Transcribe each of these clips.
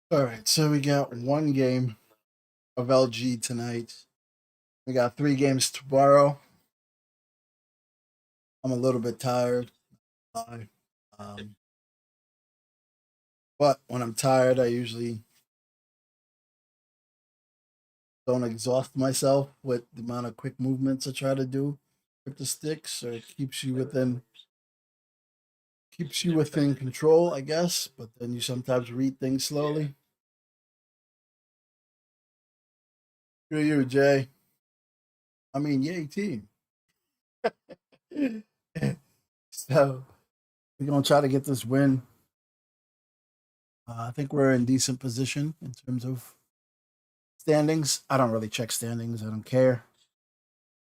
All right, so we got one game of LG tonight. We got 3 games tomorrow. I'm a little bit tired, uh, um, but when I'm tired, I usually don't exhaust myself with the amount of quick movements I try to do with the stick, so it keeps you within control, I guess. But then you sometimes read things slowly. Screw you, Jay. I mean, yay, team. So we're gonna try to get this win. I think we're in decent position in terms of standings. I don't really check standings. I don't care.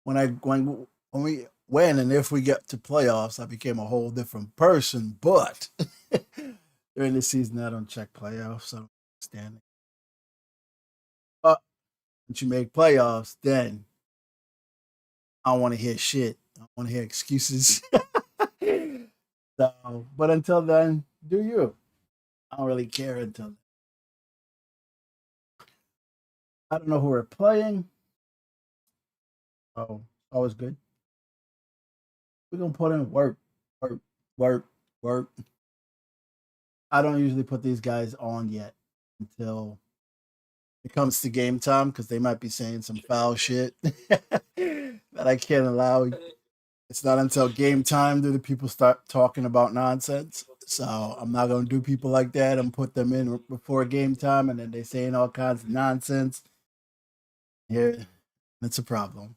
When we when and if we get to playoffs, I became a whole different person. But during the season, I don't check playoffs. I don't check standings. But once you make playoffs, then I don't want to hear shit. I want to hear excuses. So, but until then, do you? I don't really care until then. I don't know who we're playing. Oh, always good. We're gonna put in work, work, work, work. I don't usually put these guys on yet until it comes to game time because they might be saying some foul shit that I can't allow. It's not until game time do the people start talking about nonsense. So I'm not gonna do people like that and put them in before game time, and then they saying all kinds of nonsense. Yeah, it's a problem.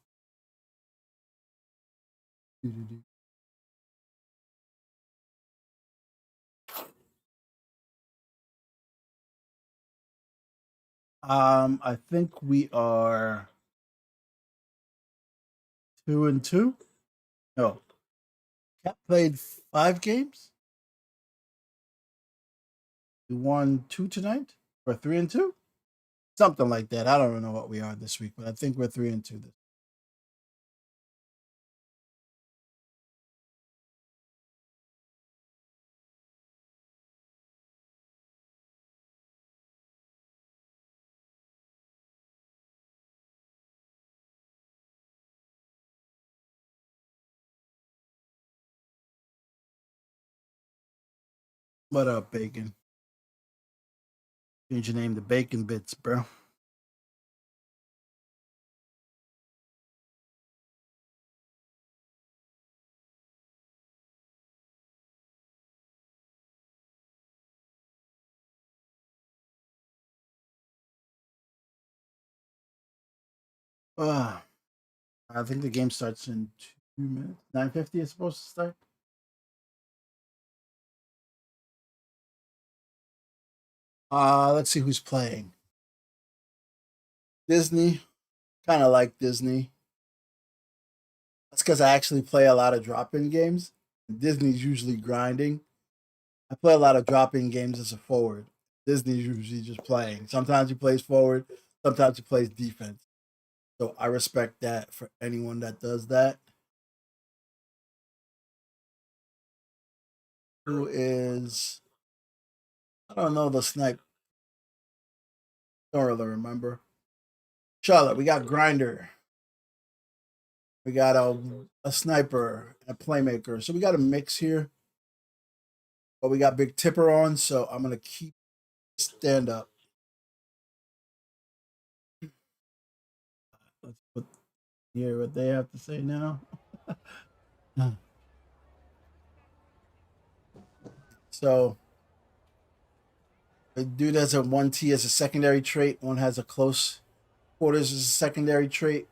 I think we are 2-2. No, Cat played 5 games. We won 2 tonight, or 3-2, something like that. I don't even know what we are this week, but I think we're 3-2 this. What up, Bacon? Change your name to Bacon Bits, bro. Uh, I think the game starts in 2 minutes. 9:50 is supposed to start. Let's see who's playing. Disney, kind of like Disney. That's because I actually play a lot of drop-in games. Disney's usually grinding. I play a lot of drop-in games as a forward. Disney's usually just playing. Sometimes he plays forward, sometimes he plays defense. So I respect that for anyone that does that. Who is I don't know the snipe. Don't really remember. Charlotte, we got Grinder. We got a sniper and a playmaker. So we got a mix here. But we got Big Tipper on, so I'm gonna keep stand up. Let's hear what they have to say now. So the dude has a 1T as a secondary trait, one has a close quarters as a secondary trait.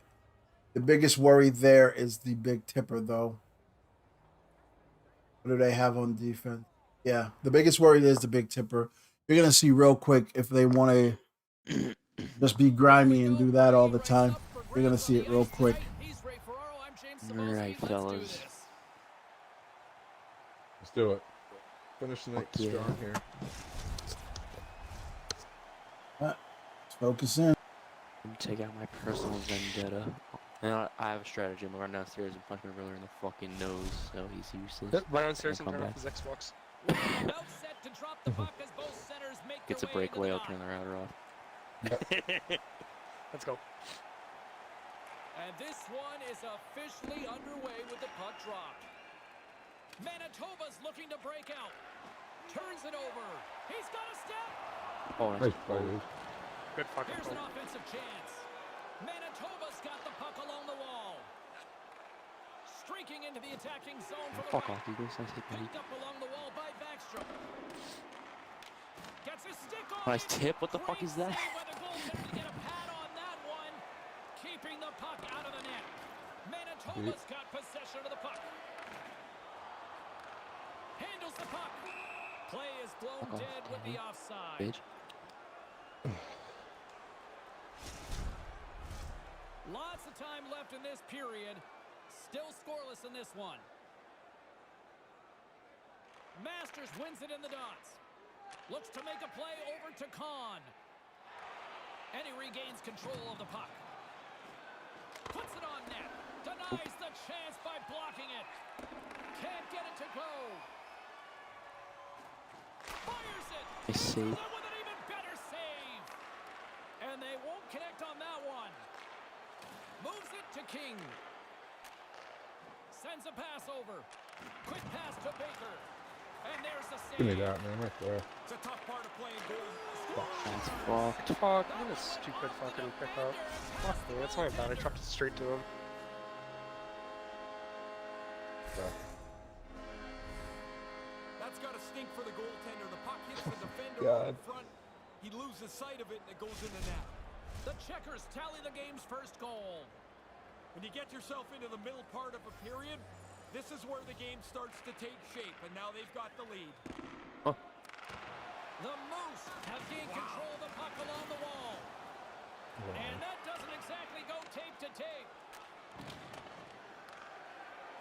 The biggest worry there is the Big Tipper, though. What do they have on defense? Yeah, the biggest worry is the Big Tipper. You're gonna see real quick if they want to just be grimy and do that all the time. You're gonna see it real quick. All right, fellas. Let's do it. Finish the night Yeah. strong here. Let's focus in. Take out my personal vendetta. And I have a strategy. I'm gonna run downstairs and punch my brother in the fucking nose, so he's useless. Run downstairs and I'll turn come off his Xbox. to drop the puck as both centers make Gets a their way into breakaway, the I'll dot. turn the router off. Let's go. And this one is officially underway with the puck dropped. Manitoba's looking to break out. Turns it over. He's got a step. Oh, Nice nice. play, dude. Good fucking Here's an goal. offensive chance. Manitoba's got the puck along the wall. Streaking into the attacking zone for the Fuck right. off, Eagles. Nice hit, buddy. Picked up along the wall by Backstrom. Gets his stick on Nice it. tip. What the fuck Great is that? save by the goaltender to get a pad on that one. Keeping the puck out of the net. Manitoba's got possession of the puck. Handles the puck. Play is blown Fuck off, dead with the Danny. offside. Bitch. Lots of time left in this period. Still scoreless in this one. Masters wins it in the dots. Looks to make a play over to Kahn. And he regains control of the puck. Puts it on net. Denies the chance by blocking it. Can't get it to go. Fires it. Nice save. With an even better save. And they won't connect on that one. Moves it to King. Sends a pass over. Quick pass to Baker. And there's the save. Give me that, man, right there. It's a tough part of playing goal. That's fucked. Fuck, what a stupid fucking pickup. Fuck me, that's my bad. I dropped it straight to him. That's got to stink for the goaltender. The puck hits the defender God. in front. He loses sight of it and it goes in the net. The Checkers tally the game's first goal. When you get yourself into the middle part of a period, this is where the game starts to take shape, and now they've got the lead. Oh. The Moose have gained control of the puck along the wall. And that doesn't exactly go tape to tape.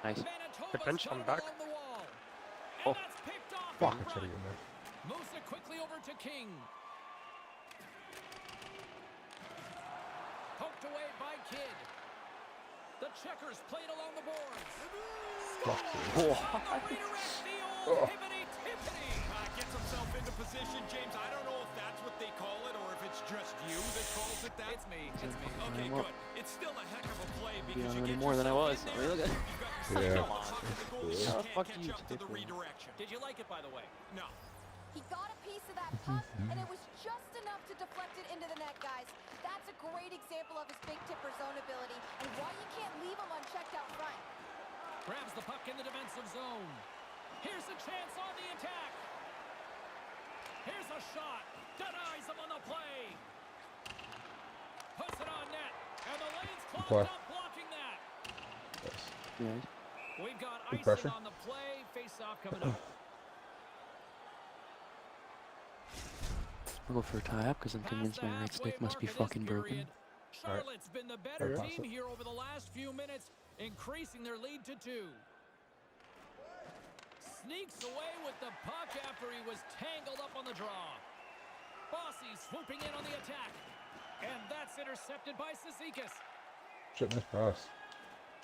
Nice. Manitoba's bench got on it back. along the wall. And Oh. that's picked off Fuck, in I should front. have given that. Moves it quickly over to King. Poked away by Kidd. The Checkers played along the boards. Fuck Scores! On the redirect, the old hippity-tippity. Gets himself into position, James. I don't know if that's what they call it or if it's just you that calls it that. It's me. It's me. Okay, Well, good. It's still a heck of a play Be because on you any get more than I yourself was. in I there. mean, look at You've got yourself Yeah. on the puck and the goalie Yeah, can't fuck catch you, up to the Tippy. redirection. Did you like it, by the way? No. He got a piece of that puck, and it was just enough to deflect it into the net, guys. That's a great example of his big tipper zone ability and why you can't leave him unchecked out front. Grabs the puck in the defensive zone. Here's a chance on the attack. Here's a shot. Denies him on the play. Puts it on net. And the lane's clogged Play. up blocking that. Yeah. We've got Good icing pressure. on the play. Face-off coming up. I'll go for a tie-up because I'm convinced my right stick must be fucking broken. Charlotte's been the better Alright. team here over the last few minutes, increasing their lead to 2. Sneaks away with the puck after he was tangled up on the draw. Bossy swooping in on the attack. And that's intercepted by Cizikas. Shit, nice pass.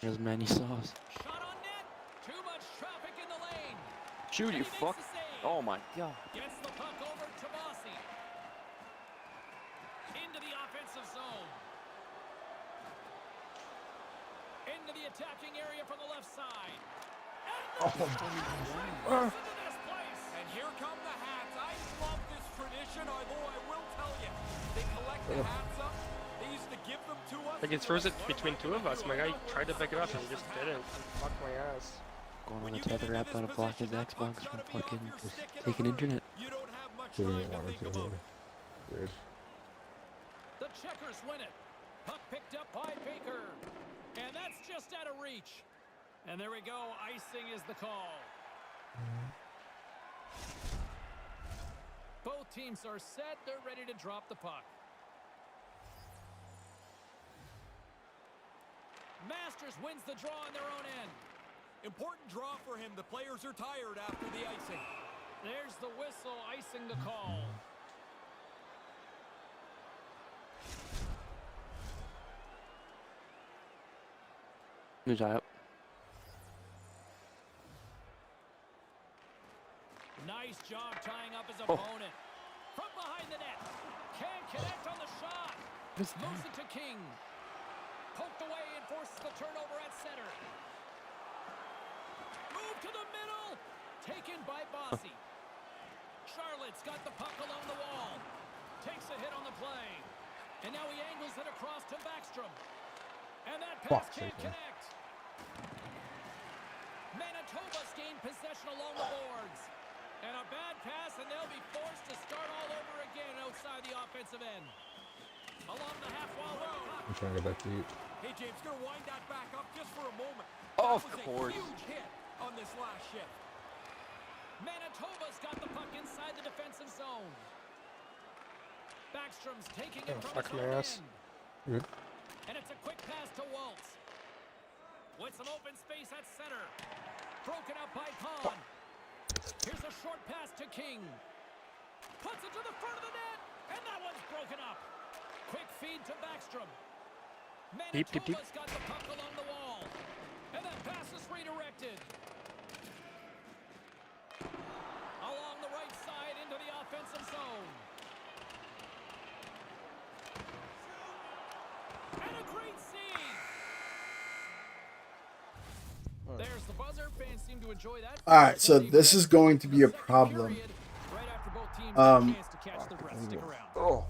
There's many sauce. Shot on net. Too much traffic in the lane. Shoot, And you he makes fuck. the save. Oh my god. Gets the puck over to Bossy. Into the offensive zone. Into the attacking area from the left side. And into this place. And here come the hats. I love this tradition, although I will tell you, they collect the hats up. They used to give them to us. Like, he throws it between two of us. My guy tried to pick it up and he just didn't. Fuck my ass. Going on the tether app on to block his Xbox from fucking just taking internet. You don't have much Didn't time to want think to about do it. it. Weird. The Checkers win it. Puck picked up by Baker. And that's just out of reach. And there we go. Icing is the call. Both teams are set. They're ready to drop the puck. Masters wins the draw on their own end. Important draw for him. The players are tired after the icing. There's the whistle, icing the call. Good job. Nice job tying up his Oh. opponent. From behind the net. Can't connect on the shot. What's Moves it to King. Poked away and forces the turnover at center. Move to the middle. Taken by Bossy. Charlotte's got the puck along the wall. Takes a hit on the play. And now he angles it across to Backstrom. And that pass Fuck's can't sake, man. connect. Manitoba's gained possession along the boards. And a bad pass, and they'll be forced to start all over again outside the offensive end. Along the half-wall road. I'm trying to get back deep. Hey, James, gonna wind that back up just for a moment. Of That was course. a huge hit on this last shift. Manitoba's got the puck inside the defensive zone. Backstrom's taking it Oh, from fuck his my own ass. end. Good. And it's a quick pass to Waltz. With some open space at center. Broken up by Kahn. Here's a short pass to King. Puts it to the front of the net. And that one's broken up. Quick feed to Backstrom. Deep, deep, deep. Manitoba's got the puck along the wall. And that pass is redirected. Along the right side into the offensive zone. And a great save. There's the buzzer. Fans seem to enjoy that. All right, so this is going to be a problem. Right after both teams get a Um, chance to catch their breath. Stick around. Oh.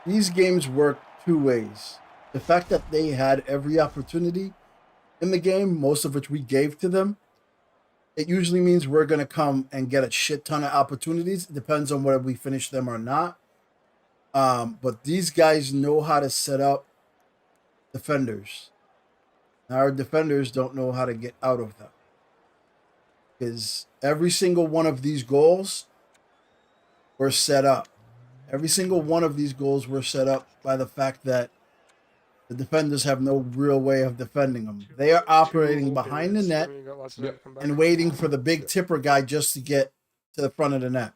These games work two ways. The fact that they had every opportunity in the game, most of which we gave to them, it usually means we're going to come and get a shit ton of opportunities. It depends on whether we finish them or not. But these guys know how to set up defenders. Our defenders don't know how to get out of them. Because every single one of these goals were set up. Every single one of these goals were set up by the fact that the defenders have no real way of defending them. They are operating behind the net and waiting for the big tipper guy just to get to the front of the net.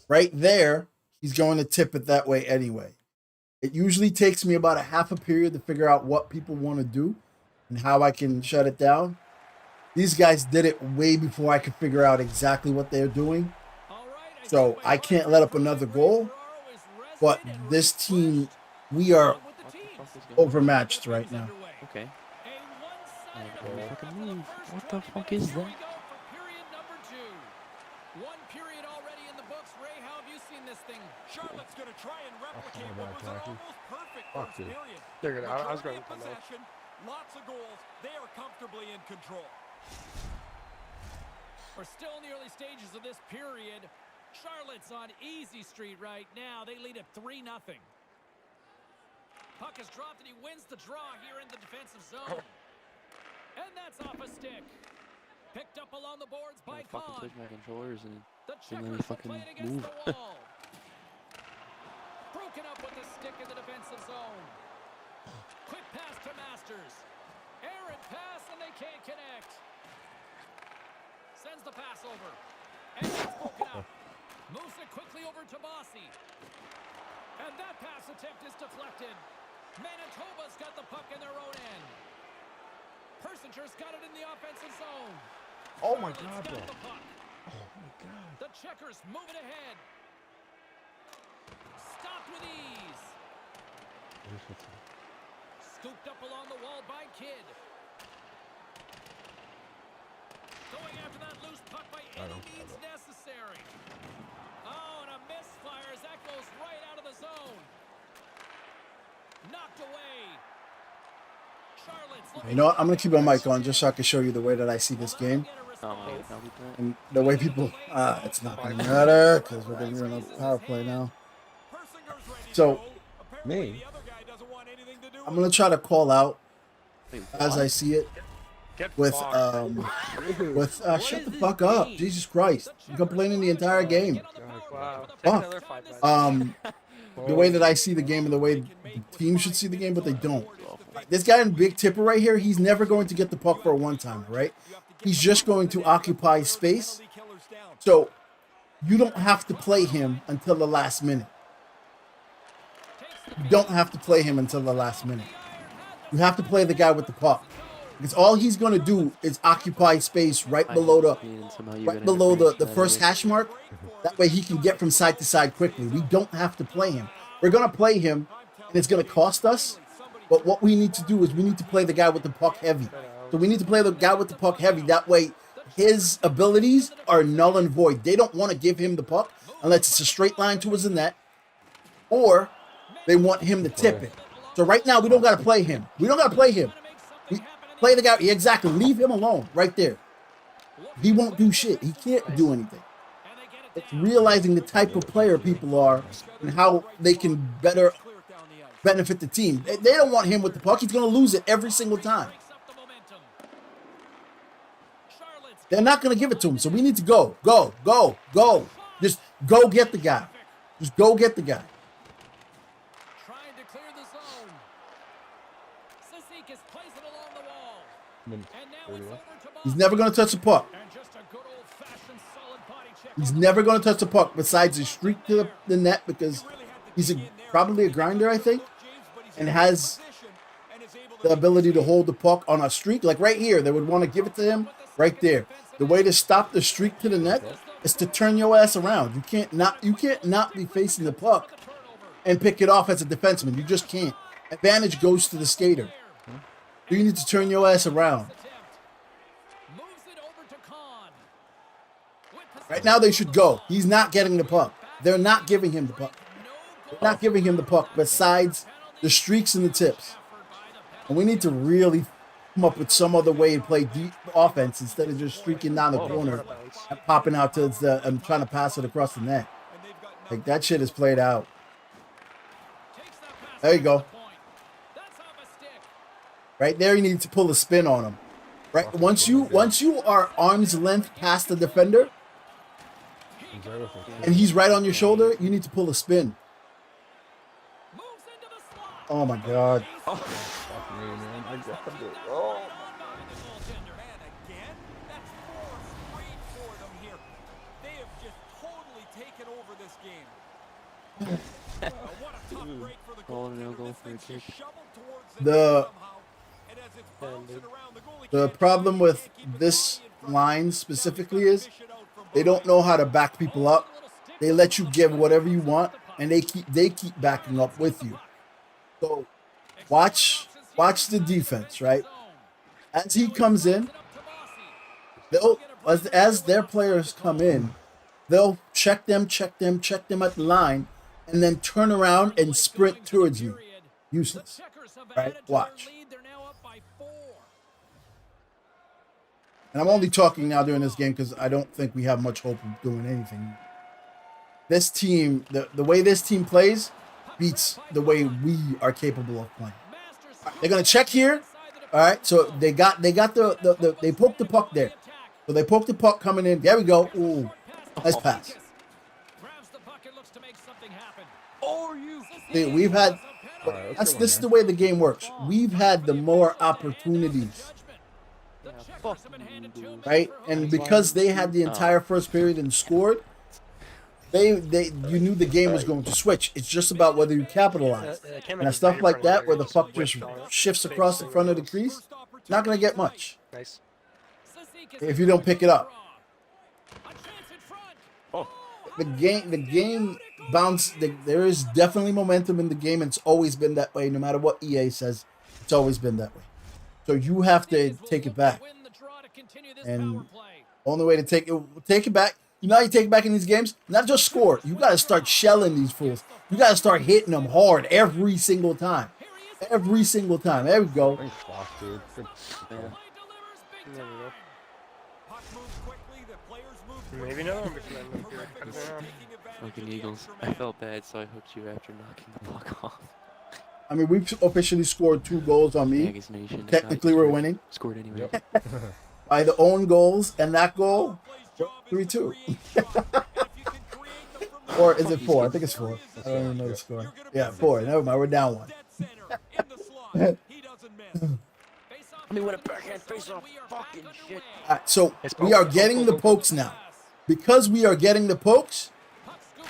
Right there, he's going to tip it that way anyway. It usually takes me about a half a period to figure out what people want to do and how I can shut it down. These guys did it way before I could figure out exactly what they're doing. So I can't let up another goal. But this team, we are overmatched right now. Okay. Fucking move. What the fuck is that? One period already in the books. Ray, how have you seen this thing? Charlotte's gonna try and replicate my what was bad, an Jackie. almost perfect Fuck first you. period. They're good. I was Majority going of to know. possession, lots of goals. They are comfortably in control. We're still in the early stages of this period. Charlotte's on easy street right now. They lead at 3-0. Puck is dropped and he wins the draw here in the defensive zone. And that's off a stick. Picked up along the boards by I fucking Kahn. switch my controllers and The didn't let me checkers will fucking play it against move. the wall. Broken up with the stick in the defensive zone. Quick pass to Masters. Errant pass and they can't connect. Sends the pass over. And it's broken up. Moves it quickly over to Bossy. And that pass attempt is deflected. Manitoba's got the puck in their own end. Persinger's got it in the offensive zone. Oh my Charlotte's God, got bro. the puck. Oh my God. The checkers move it ahead. Stopped with ease. Scooped up along the wall by Kidd. Going after that loose puck by any means necessary. Oh, and a misfire as that goes right out of the zone. Knocked away. Charlotte's looking. You know what? I'm going to keep my mic on just so I can show you the way that I see this game. Oh, I'll be that. And the way people, it's not going to matter because we're going to be on a power play now. Persinger's ready to So, go. Apparently, me? the other guy doesn't want anything to do I'm with going to try to call out Wait, as what? I see it Get with, fucked. shut the fuck up. Jesus Christ. I'm complaining the entire game. Wow. Take Fuck. another 5 minutes. The way that I see the game and the way the team should see the game, but they don't. This guy in Big Tipper right here, he's never going to get the puck for a one-timer, right? He's just going to occupy space. So you don't have to play him until the last minute. You don't have to play him until the last minute. You have to play the guy with the puck. Because all he's going to do is occupy space right below the first hash mark. That way he can get from side to side quickly. We don't have to play him. We're going to play him, and it's going to cost us. But what we need to do is we need to play the guy with the puck heavy. So we need to play the guy with the puck heavy. That way his abilities are null and void. They don't want to give him the puck unless it's a straight line towards the net, or they want him to tip it. So right now we don't got to play him. We don't got to play him. We play the guy. Yeah, exactly. Leave him alone right there. He won't do shit. He can't do anything. It's realizing the type of player people are and how they can better benefit the team. They don't want him with the puck. He's going to lose it every single time. They're not going to give it to him. So we need to go. Just go get the guy. Just go get the guy. Trying to clear the zone. Sisik plays it along the wall. And now it's over to He's never going to touch the puck. And just a good old-fashioned solid body check. He's never going to touch the puck besides a streak to the net because he's probably a grinder, I think, and has the ability to hold the puck on a streak. Like right here, they would want to give it to him right there. The way to stop the streak to the net is to turn your ass around. You can't not be facing the puck and pick it off as a defenseman. You just can't. Advantage goes to the skater. So you need to turn your ass around. Right now they should go. He's not getting the puck. They're not giving him the puck. They're not giving him the puck besides the streaks and the tips. And we need to really come up with some other way to play deep offense instead of just streaking down the corner and popping out to and trying to pass it across the net. Like that shit is played out. There you go. Right there, you need to pull a spin on him. Right, once you are arm's length past the defender, and he's right on your shoulder, you need to pull a spin. Oh my God. The problem with this line specifically is they don't know how to back people up. They let you give whatever you want, and they keep backing up with you. So watch the defense, right? As he comes in, as their players come in, they'll check them at the line, and then turn around and sprint towards you. Useless, right? Watch. And I'm only talking now during this game because I don't think we have much hope of doing anything. This team, the way this team plays, beats the way we are capable of playing. Right, they're gonna check here. All right, so they got they poked the puck there. So they poked the puck coming in. There we go. Ooh, nice pass. See, we've had. This is the way the game works. We've had the more opportunities. Right, and because they had the entire first period and scored, you knew the game was going to switch. It's just about whether you capitalize. And stuff like that, where the puck just shifts across the front of the crease, not going to get much. Nice. If you don't pick it up. The game bounce. There is definitely momentum in the game, and it's always been that way. No matter what EA says, it's always been that way. So you have to take it back. And only way to take it back, you know how you take it back in these games? Not just score. You got to start shelling these fools. You got to start hitting them hard every single time. Every single time. There we go. Maybe no. Fucking Eagles. I felt bad, so I hooked you after knocking the puck off. I mean, we've officially scored 2 goals on me. Technically, we're winning. Scored anyway. Yep. By the own goals, and that goal, 3-2. Or is it 4? I think it's 4. I don't even know the score. Yeah, 4. Never mind. We're down 1. I mean, what a backhand face-off. Fucking shit. So we are getting the pokes now. Because we are getting the pokes,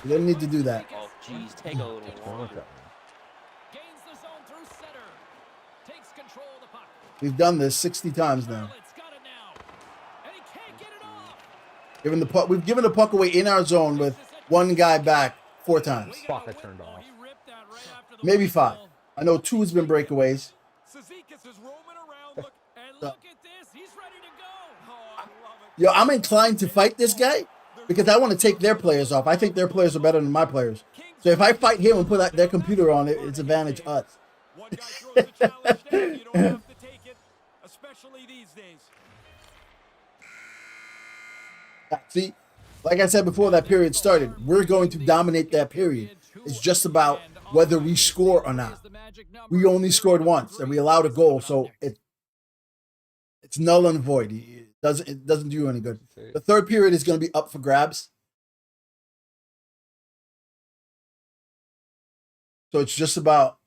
we don't need to do that. Oh, jeez. Take a little longer. We've done this 60 times now. Charlotte's got it now. And he can't get it off. Given the puck, we've given the puck away in our zone with one guy back 4 times, Fuck, I turned off. He ripped that right after the maybe 5. whistle. I know 2 has been breakaways. Cizikas is roaming around. Look, And look at this. He's ready to go. oh, I love it. Yo, I'm inclined to fight this guy because I want to take their players off. I think their players are better than my players. So if I fight him and put their computer on it, it's advantage us. One guy throws the challenge down. You don't have to take it, especially these days. See, like I said before that period started, we're going to dominate that period. It's just about whether we score or not. We only scored once and we allowed a goal, so it's null and void. It doesn't do you any good. The third period is going to be up for grabs. So it's just about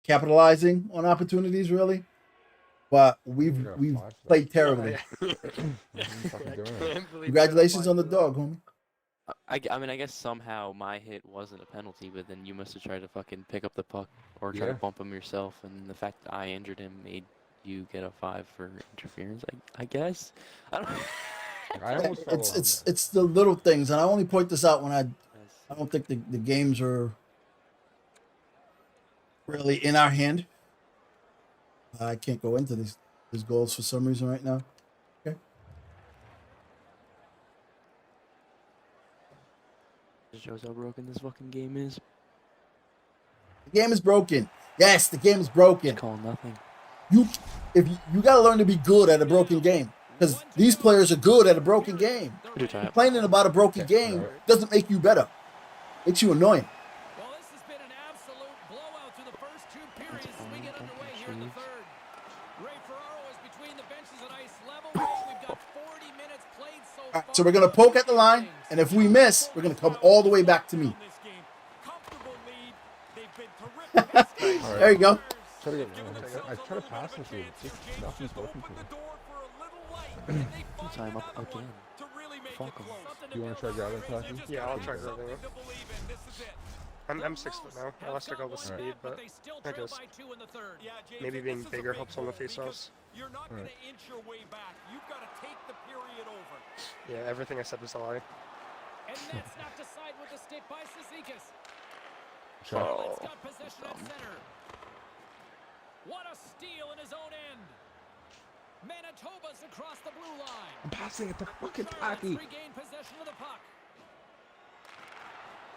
capitalizing on opportunities, really. But we've played terribly. Congratulations on the dog, homie. I mean, I guess somehow my hit wasn't a penalty, but then you must have tried to fucking pick up the puck or try to bump him yourself, and the fact that I injured him made you get a 5 for interference. I guess. I don't. I almost fell on It's the little things, and I only point this out when I don't think the games are really in our hand. I can't go into these goals for some reason right now. Okay. Just shows how broken this fucking game is. The game is broken. Yes, the game is broken. Just call nothing. You got to learn to be good at a broken game because these players are good at a broken game. Complaining about a broken game doesn't make you better. Makes you annoying. Well, this has been an absolute blowout through the first 2 periods as we get underway here in the third. Ray Ferraro is between the benches at ice level. We've got 40 minutes played so All far. right, so we're going to poke at the line, and if we miss, we're going to come all the way back to me. This game, comfortable lead. They've been terrific. There you go. Try to get I try to pass him to him. Just nothing's working for me. Time up again. Fuck 'em. You want to try grabbing Taki? Yeah, I'll try grabbing it. I'm 6 foot now. I'll have to go with speed, but They still I trail guess by 2 in the third. maybe being bigger helps on the faceoffs. You're not going to inch your way back. You've got to take the period over. Yeah, everything I said was a lie. And that's knocked aside with the stick by Cizikas. Shot. Charlotte's got possession at center. What a steal in his own end. Manitoba's across the blue line. I'm passing it to fucking Charlotte's Taki. regained possession of the puck.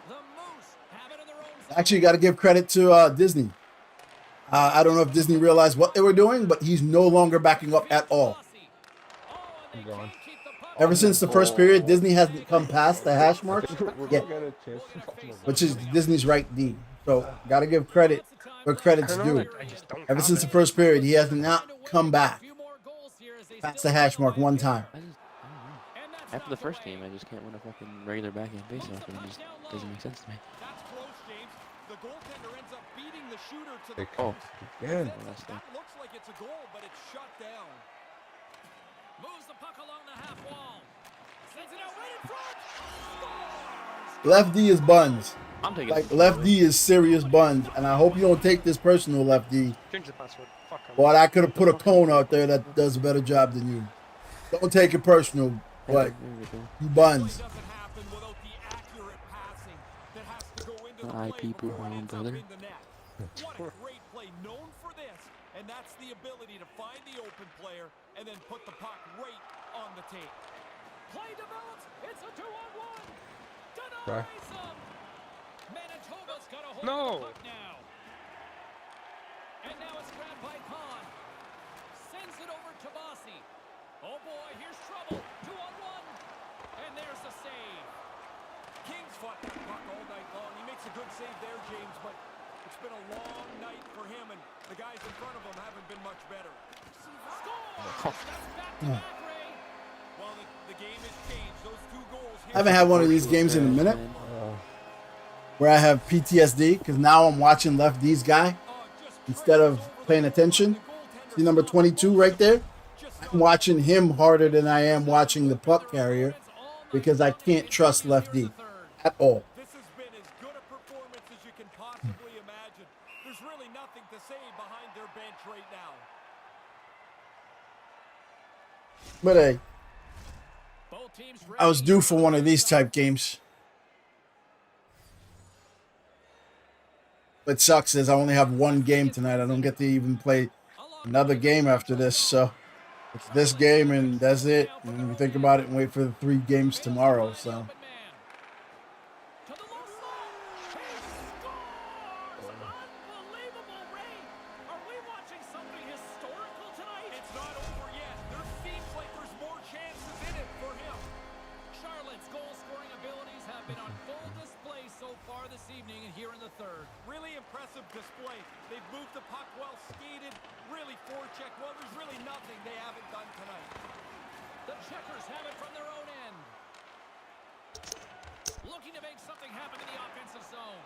The Moose have it in their own zone. Actually, got to give credit to Disney. I don't know if Disney realized what they were doing, but he's no longer backing up at all. I'm going. Ever since the first period, Disney hasn't come past the hash mark, We're Yeah. gonna get a chance to fuck him. which is Disney's right D. So, got to give credit where credit's due. I just don't Ever have since it. the first period, he has not come back past the hash mark one time. I don't know. After the first game, I just can't win a fucking regular backhand faceoff, and it just doesn't make sense to me. That's close, James. The goaltender ends up beating the shooter to the They Oh. Again. Well, that's That looks like it's a goal, but it's shut down. Moves the puck along the half wall. Sends it out right in front. Scores! Left D is buns. I'm taking Like, left D is serious buns. And I hope you don't take this personal, left D. Change the password. Fuck 'em. But I could have put a cone out there that does a better job than you. Don't take it personal, but you buns. Doesn't happen without the accurate passing that has to go into the I play pee-poo before it home, ends up brother. in the net. What a great play, known for this, and that's the ability to find the open player and then put the puck right on the tape. Play develops. It's a 2-on-1. Back. Denies him. Manitoba's got a hold No. of the puck now. And now it's grabbed by Kahn. Sends it over to Bossy. Oh boy, here's trouble. 2-on-1. And there's the save. Kings fought that puck all night long. He makes a good save there, James, but it's been a long night for him, and the guys in front of him haven't been much better. Scores! That's back-to-back, Ray. Well, the game has changed. Those 2 goals here. I haven't had one of these games in a minute where I have PTSD because now I'm watching left D's guy instead of paying attention. See number 22 right there? I'm watching him harder than I am watching the puck carrier because I can't trust left D at all. This has been as good a performance as you can possibly imagine. There's really nothing to say behind their bench right now. But hey, Both teams I was ready due here for the one of these face-off. type games. What sucks is I only have one game tonight. I don't get to even play another game after this. So it's this game and that's it. And then we think about it and wait for the 3 games tomorrow. So To the low side. He scores! Unbelievable rate. Are we watching something historical tonight? It's not over yet. There seems like there's more chances in it for him. Charlotte's goal-scoring abilities have been on full display so far this evening and here in the third. Really impressive display. They've moved the puck well, skated, really forecheck. Well, there's really nothing they haven't done tonight. The Checkers have it from their own end. Looking to make something happen in the offensive zone.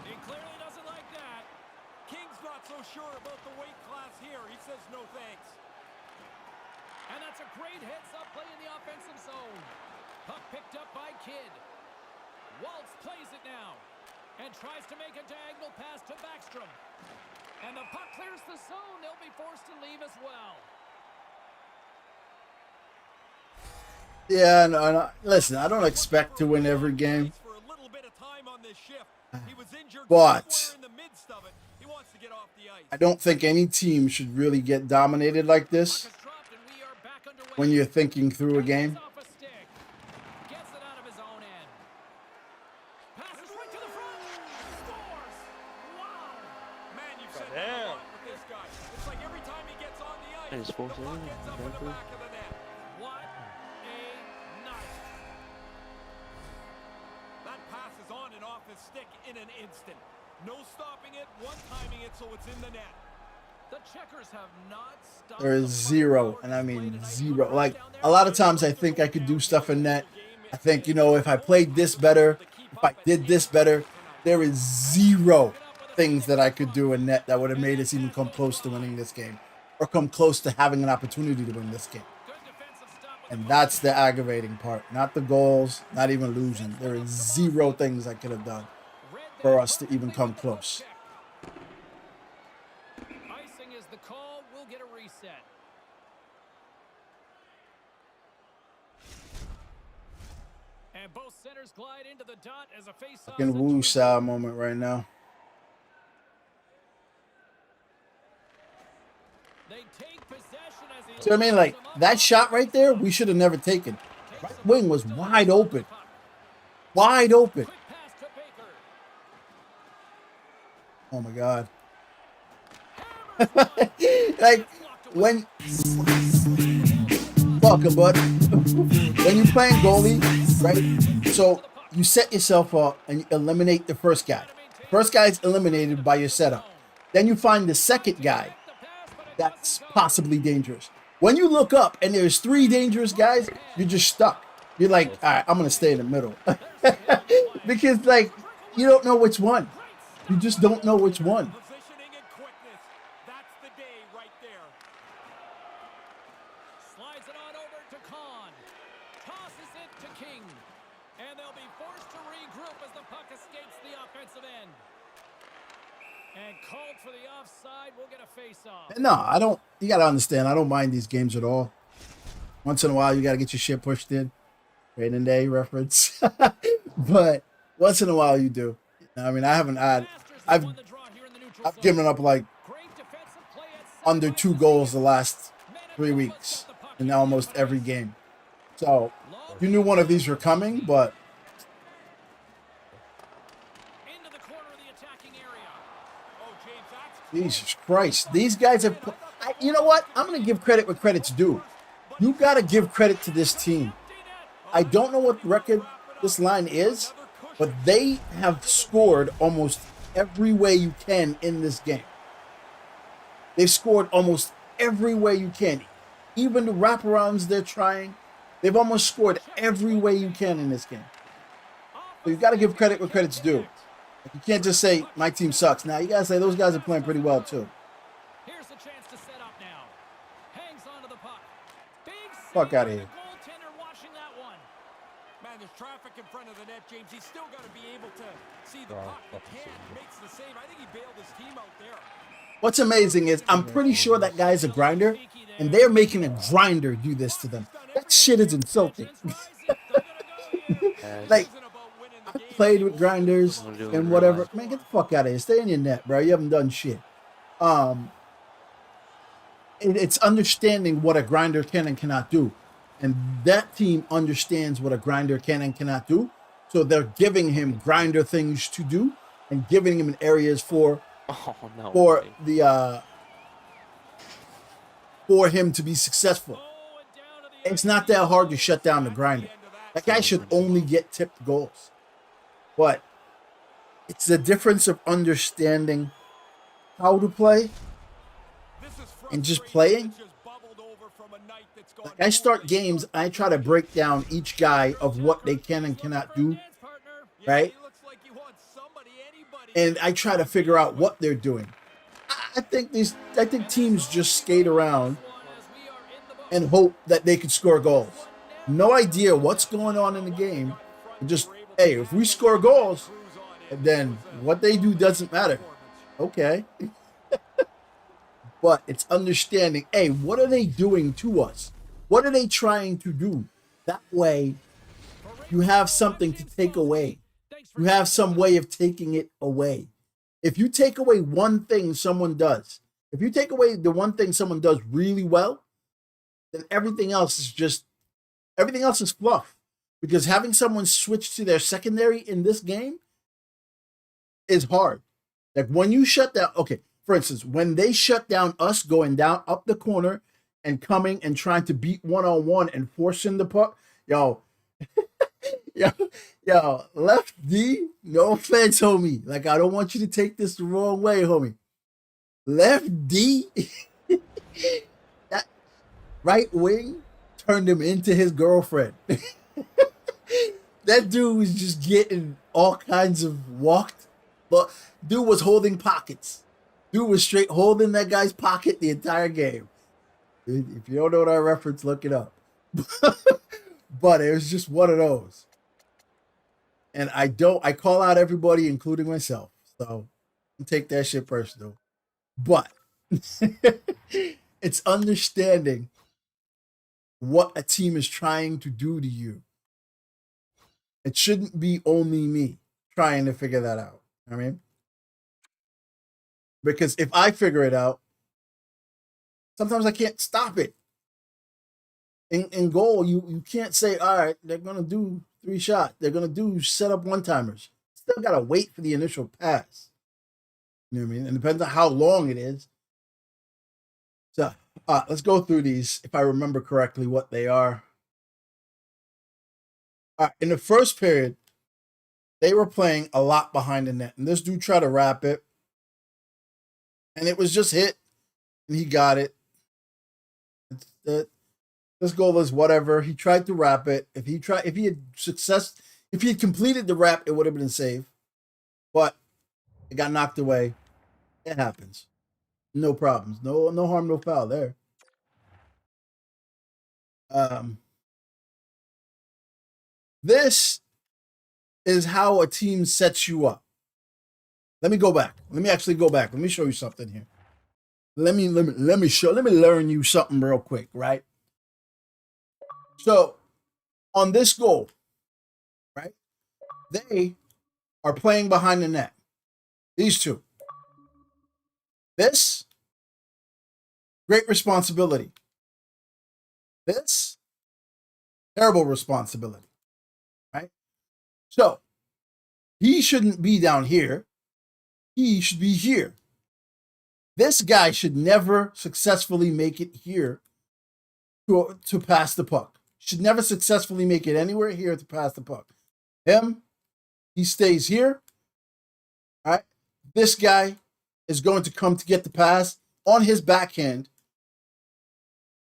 He clearly doesn't like that. King's not so sure about the weight class here. He says no thanks. And that's a great heads-up play in the offensive zone. Puck picked up by Kidd. Waltz plays it now and tries to make a diagonal pass to Backstrom. And the puck clears the zone. They'll be forced to leave as well. yeah, no, listen, I don't expect to win every game. For a little bit of time on this shift. He was injured But before in the midst of it. He wants to get off the ice. I don't think any team should really get dominated like this Puck is dropped and we are back underway. when you're thinking through a game. Off a stick. Gets it out of his own end. Passes right to the front. Scores. Wow. Man, you've said Goddamn. that a lot with this guy. It's like every time he gets on the ice, And his the fourth puck inning, ends up in the Vancouver. back of the net. What a night. That pass is on and off his stick in an instant. No stopping it, one-timing it so it's in the net. The Checkers have not stopped. There is zero, and I mean zero. Like, a lot of times I think I could do stuff in net. I think, if I played this better, if I did this better, there is zero things that I could do in net that would have made us even come close to winning this game or come close to having an opportunity to win this game. Good defensive stop with And that's the aggravating part. Not the goals, not even losing. There is zero things I could have done for us to even come close. icing is the call. We'll get a reset. And both centers glide into the dot as a face-off. Fucking whoosh moment right now. They take possession as he See what I mean? Like, that shot right there, we should have never taken. Right wing was wide open. Wide open. Quick pass to Baker. Oh my God. Like, when welcome, bud. When you're playing goalie, right? So you set yourself up and you eliminate the first guy. The first guy is eliminated by your setup. Then you find the second guy that's possibly dangerous. When you look up and there's 3 dangerous guys, you're just stuck. You're like, all right, I'm gonna stay in the middle. Because, like, you don't know which one. You just don't know which one. Positioning and quickness. That's the day right there. Slides it on over to Kahn. Tosses it to King. And they'll be forced to regroup as the puck escapes the offensive end. And called for the offside. We'll get a face-off. No, I don't. You gotta understand. I don't mind these games at all. Once in a while, you gotta get your shit pushed in. Training day reference. But once in a while, you do. I mean, I haven't had. I've given up like under 2 goals the last 3 weeks in almost every game. So you knew one of these were coming, but Into the corner of the attacking area. Oh, James, that's Jesus Christ, these guys have. You know what? I'm gonna give credit where credit's due. You gotta give credit to this team. I don't know what record this line is, but they have scored almost every way you can in this game. They've scored almost every way you can. Even the wraparounds they're trying, they've almost scored every way you can in this game. So you got to give credit where credit's due. Like, you can't just say, my team sucks. Now, you got to say, those guys are playing pretty well, too. Here's the chance to set up now. Hangs onto the puck. Big Fuck save outta by here. the goaltender watching that one. Man, there's traffic in front of the net, James. He's still got to be able to see the Oh, puck. He fucking can't. save. Makes the save. I think he bailed his team out there. What's amazing is I'm pretty sure that guy's a grinder, and they're making a grinder do this to them. That shit is insulting. Like, I've played with grinders and whatever. Man, get the fuck out of here. Stay in your net, bro. You haven't done shit. It's understanding what a grinder can and cannot do. And that team understands what a grinder can and cannot do. So they're giving him grinder things to do and giving him areas for for him to be successful. It's not that hard to shut down the grinder. That guy should only get tipped goals. But it's the difference of understanding how to play and just playing. Like, I start games, I try to break down each guy of what they can and cannot do, right? And I try to figure out what they're doing. I think teams just skate around and hope that they could score goals. No idea what's going on in the game. Just, hey, if we score goals, then what they do doesn't matter. Okay. But it's understanding, hey, what are they doing to us? What are they trying to do? That way, you have something to take away. You have some way of taking it away. If you take away one thing someone does, if you take away the one thing someone does really well, then everything else is fluff. Because having someone switch to their secondary in this game is hard. Like, when you shut down, okay, for instance, when they shut down us going down up the corner and coming and trying to beat one-on-one and forcing the puck, yo, left D, no offense, homie. Like, I don't want you to take this the wrong way, homie. Left D, that right wing turned him into his girlfriend. That dude was just getting all kinds of walked. But dude was holding pockets. Dude was straight holding that guy's pocket the entire game. If you don't know that reference, look it up. But it was just one of those. And I call out everybody, including myself. So don't take that shit personal. But it's understanding what a team is trying to do to you. It shouldn't be only me trying to figure that out. I mean, because if I figure it out, sometimes I can't stop it. In goal, you can't say, all right, they're going to do 3 shots. They're going to do set up one-timers. Still got to wait for the initial pass. You know what I mean? And it depends on how long it is. So let's go through these, if I remember correctly, what they are. In the first period, they were playing a lot behind the net. And this dude tried to wrap it. And it was just hit. And he got it. This goal was whatever. He tried to wrap it. If he had completed the wrap, it would have been a save. But it got knocked away. It happens. No problems. No harm, no foul there. This is how a team sets you up. Let me go back. Let me actually go back. Let me show you something here. Let me learn you something real quick, right? So on this goal, right? They are playing behind the net. These two. This, great responsibility. This, terrible responsibility. Right? So he shouldn't be down here. He should be here. This guy should never successfully make it here to pass the puck. Should never successfully make it anywhere here to pass the puck. Him, he stays here. All right. This guy is going to come to get the pass on his backhand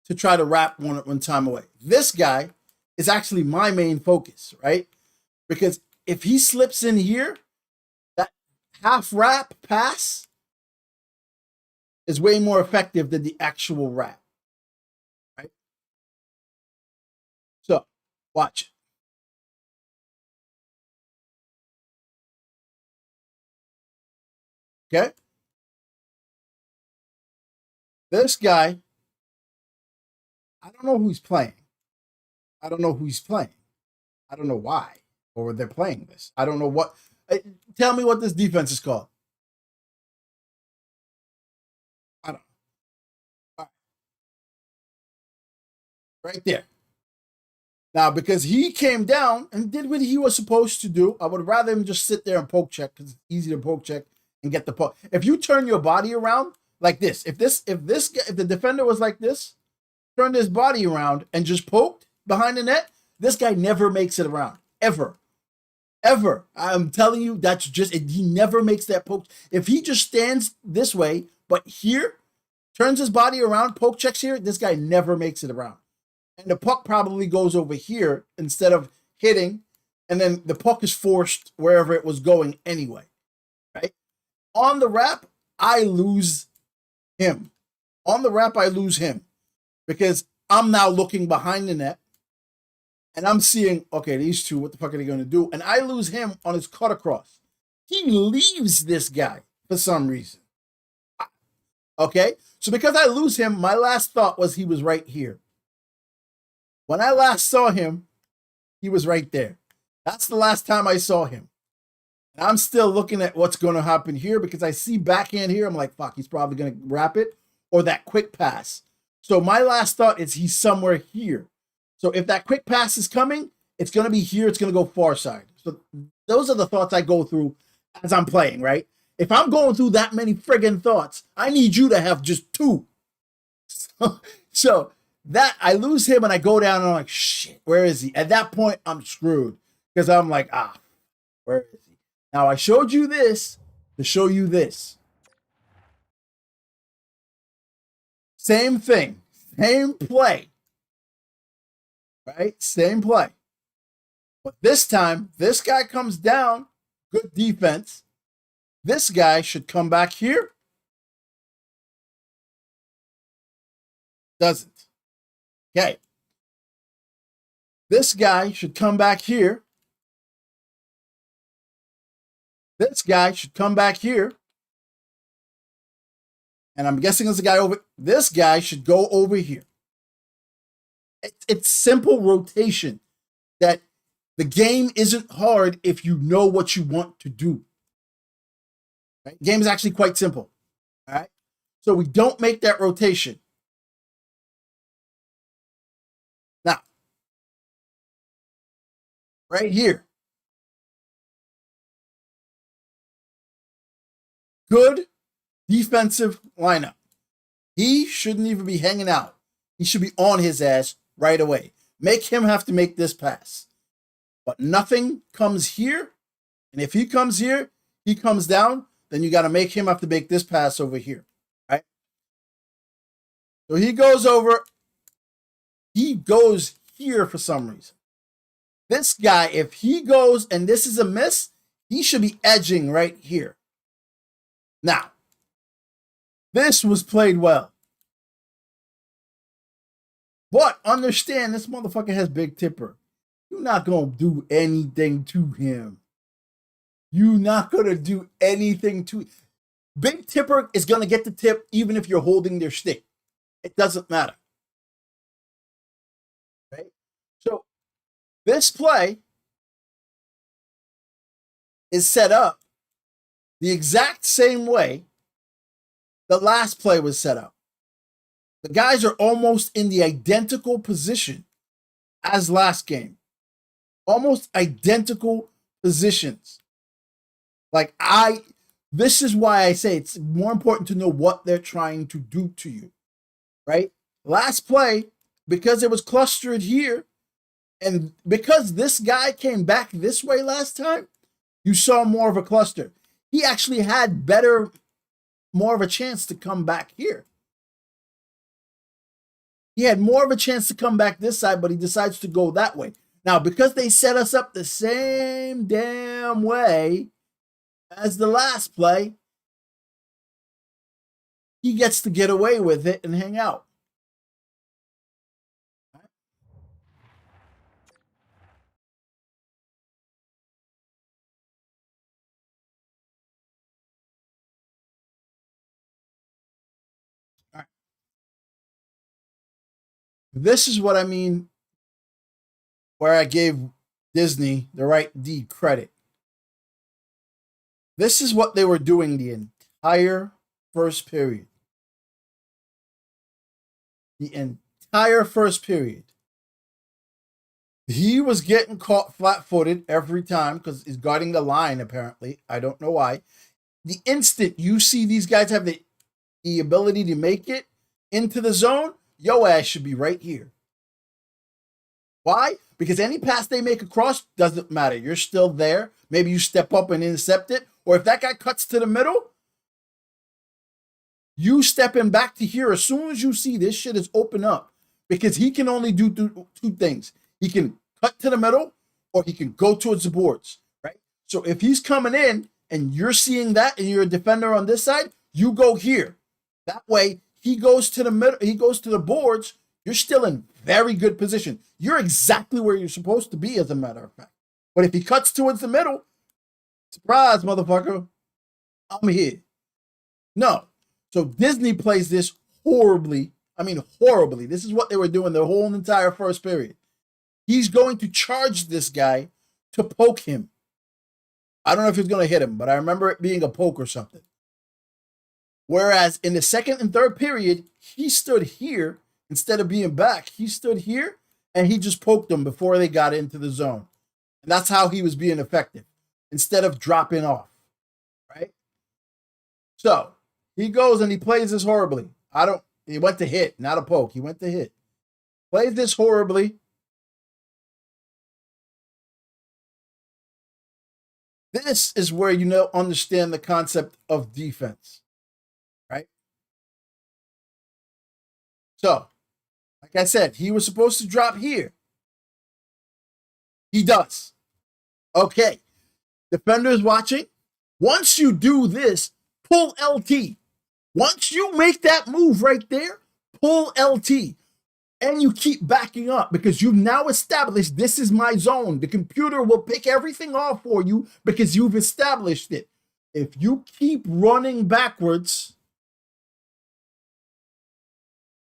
to try to wrap one time away. This guy is actually my main focus, right? Because if he slips in here, that half wrap pass is way more effective than the actual wrap, right? So, watch. Okay? This guy, I don't know who's playing. I don't know who's playing. I don't know why or they're playing this. I don't know what. Tell me what this defense is called. I don't know. Right there. Now, because he came down and did what he was supposed to do, I would rather him just sit there and poke check because it's easy to poke check and get the poke. If you turn your body around like this, if the defender was like this, turned his body around and just poked behind the net, this guy never makes it around. Ever. I'm telling you, that's just it. He never makes that poke. If he just stands this way, but here, turns his body around, poke checks here, this guy never makes it around. And the puck probably goes over here instead of hitting, and then the puck is forced wherever it was going anyway, right? On the wrap, I lose him. Because I'm now looking behind the net, and I'm seeing, okay, these two, what the fuck are they going to do? And I lose him on his cut across. He leaves this guy for some reason. Okay? So because I lose him, my last thought was he was right here. When I last saw him, he was right there. That's the last time I saw him. And I'm still looking at what's going to happen here because I see backhand here. I'm like, fuck, he's probably going to wrap it or that quick pass. So my last thought is he's somewhere here. So if that quick pass is coming, it's going to be here. It's going to go far side. So those are the thoughts I go through as I'm playing, right? If I'm going through that many friggin' thoughts, I need you to have just two. So that I lose him and I go down and I'm like, shit, where is he? At that point, I'm screwed because I'm like, where is he? Now I showed you this to show you this. Same thing, same play, right? Same play. But this time, this guy comes down, good defense. This guy should come back here. Doesn't. Okay. This guy should come back here. This guy should come back here. And I'm guessing there's a guy over. This guy should go over here. It's simple rotation that the game isn't hard if you know what you want to do. Right? Game is actually quite simple. All right. So we don't make that rotation. Now, right here. Good defensive lineup. He shouldn't even be hanging out. He should be on his ass right away. Make him have to make this pass. But nothing comes here. And if he comes here, he comes down, then you got to make him have to make this pass over here. Right? So he goes over. He goes here for some reason. This guy, if he goes and this is a miss, he should be edging right here. Now, this was played well. But understand, this motherfucker has big tipper. You're not going to do anything to him. You're not going to do anything to him. Big tipper is going to get the tip even if you're holding their stick. It doesn't matter. Right? So, this play is set up the exact same way the last play was set up. The guys are almost in the identical position as last game. Almost identical positions. This is why I say it's more important to know what they're trying to do to you, right? Last play, because it was clustered here, and because this guy came back this way last time, you saw more of a cluster. He actually had more of a chance to come back here. He had more of a chance to come back this side, but he decides to go that way. Now, because they set us up the same damn way as the last play, he gets to get away with it and hang out. All right. This is what I mean where I gave Disney the right D credit. This is what they were doing the entire first period. The entire first period. He was getting caught flat-footed every time because he's guarding the line, apparently. I don't know why. The instant you see these guys have the ability to make it into the zone, your ass should be right here. Why? Because any pass they make across doesn't matter. You're still there. Maybe you step up and intercept it. Or if that guy cuts to the middle, you step him back to here. As soon as you see this shit is open up, because he can only do two things. He can cut to the middle or he can go towards the boards, right? So if he's coming in and you're seeing that and you're a defender on this side, you go here. That way he goes to the middle, he goes to the boards. You're still in very good position. You're exactly where you're supposed to be, as a matter of fact. But if he cuts towards the middle, surprise, motherfucker, I'm here. No. So Disney plays this horribly. I mean, horribly. This is what they were doing the whole entire first period. He's going to charge this guy to poke him. I don't know if he's going to hit him, but I remember it being a poke or something. Whereas in the second and third period, he stood here instead of being back. He stood here and he just poked them before they got into the zone. And that's how he was being effective instead of dropping off, right? So he goes and he plays this horribly. He went to hit, not a poke. He went to hit. Plays this horribly. This is where you understand the concept of defense, right? So, like I said, he was supposed to drop here. He does. Okay. Defenders watching. Once you do this, pull LT. Once you make that move right there, pull LT. And you keep backing up because you've now established this is my zone. The computer will pick everything off for you because you've established it. If you keep running backwards,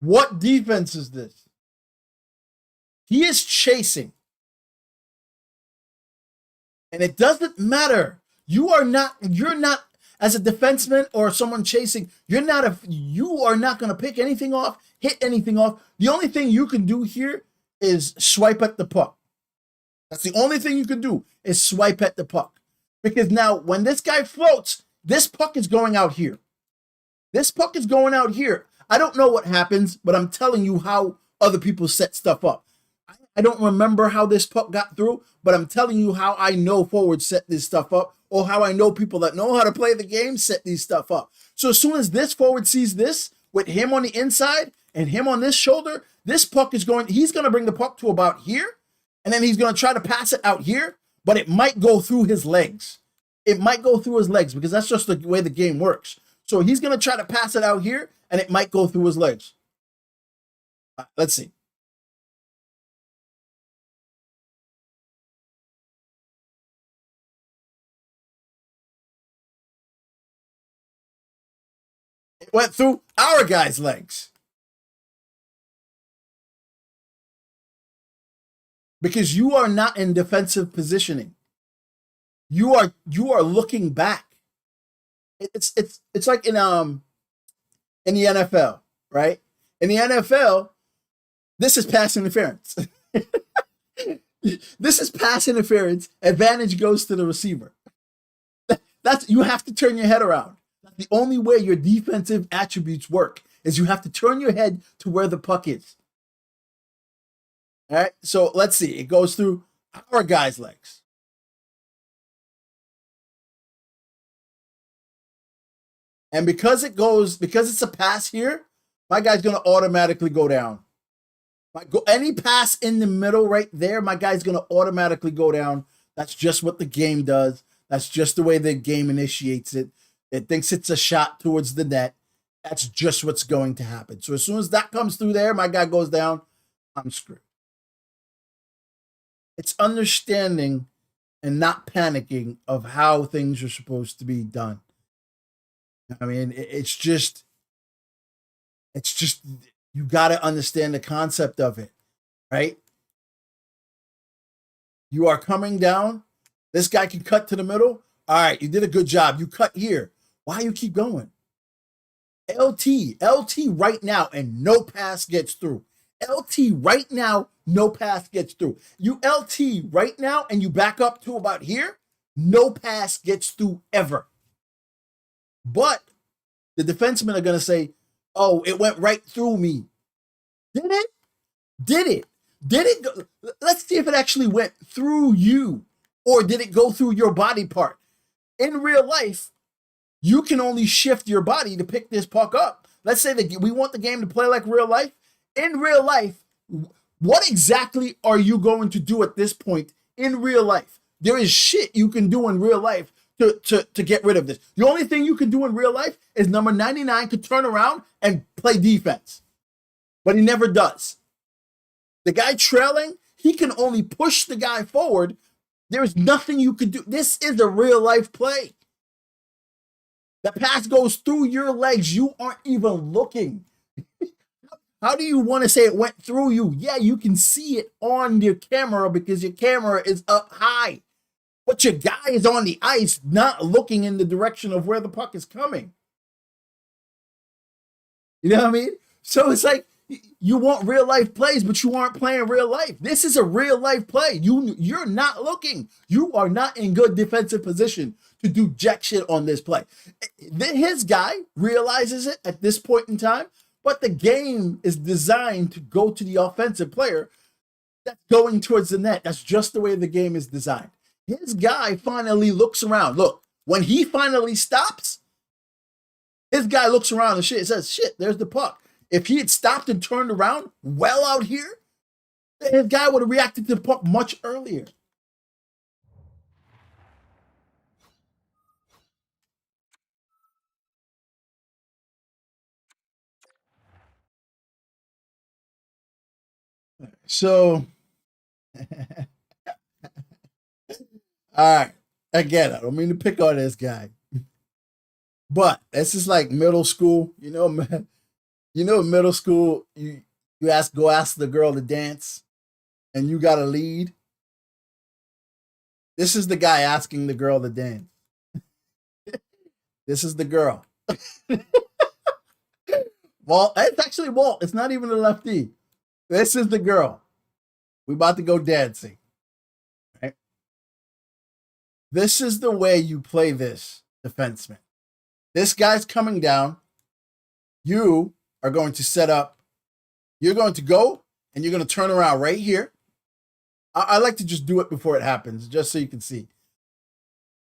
what defense is this? He is chasing. And it doesn't matter. You're not as a defenseman or someone chasing, you are not going to pick anything off, hit anything off. The only thing you can do here is swipe at the puck. That's the only thing you can do is swipe at the puck. Because now when this guy floats, this puck is going out here. This puck is going out here. I don't know what happens, but I'm telling you how other people set stuff up. I don't remember how this puck got through, but I'm telling you how I know forwards set this stuff up, or how I know people that know how to play the game set these stuff up. So as soon as this forward sees this, with him on the inside and him on this shoulder, this puck is he's going to bring the puck to about here, and then he's going to try to pass it out here, but it might go through his legs. It might go through his legs because that's just the way the game works. So he's going to try to pass it out here, and it might go through his legs. Let's see. It went through our guy's legs. Because you are not in defensive positioning. You are looking back. It's like in the NFL, right? In the NFL, this is pass interference. This is pass interference. Advantage goes to the receiver. You have to turn your head around. The only way your defensive attributes work is you have to turn your head to where the puck is. All right, so let's see. It goes through our guy's legs. And because it's a pass here, my guy's going to automatically go down. Any pass in the middle right there, my guy's going to automatically go down. That's just what the game does. That's just the way the game initiates it. It thinks it's a shot towards the net. That's just what's going to happen. So as soon as that comes through there, my guy goes down, I'm screwed. It's understanding and not panicking of how things are supposed to be done. I mean, it's just You got to understand the concept of it, right? You are coming down. This guy can cut to the middle. All right, you did a good job. You cut here. Why you keep going? LT right now, and no pass gets through. LT right now, no pass gets through. You LT right now, and you back up to about here, no pass gets through ever. But the defensemen are going to say, oh, it went right through me. Did it? Did it? Did it go? Let's see if it actually went through you, or did it go through your body part? In real life, you can only shift your body to pick this puck up. Let's say that we want the game to play like real life. In real life, what exactly are you going to do at this point in real life? There is shit you can do in real life to get rid of this. The only thing you can do in real life is number 99 could turn around and play defense. But he never does. The guy trailing, he can only push the guy forward. There is nothing you can do. This is a real life play. The pass goes through your legs. You aren't even looking. How do you want to say it went through you? Yeah, you can see it on your camera because your camera is up high. But your guy is on the ice, not looking in the direction of where the puck is coming. You know what I mean? So it's like you want real life plays, but you aren't playing real life. This is a real life play. You're not looking. You are not in good defensive position to do jack shit on this play. His guy realizes it at this point in time, but the game is designed to go to the offensive player that's going towards the net. That's just the way the game is designed. His guy finally looks around. Look, when he finally stops, his guy looks around and shit says, shit, there's the puck. If he had stopped and turned around well out here, his guy would have reacted to the puck much earlier. So, all right. Again, I don't mean to pick on this guy, but this is like middle school. You know, middle school, you go ask the girl to dance, and you got to lead. This is the guy asking the girl to dance. This is the girl. Walt, it's actually Walt. It's not even a lefty. This is the girl. We about to go dancing. Right? This is the way you play this defenseman. This guy's coming down. You are going to set up. You're going to go and you're going to turn around right here. I like to just do it before it happens, just so you can see.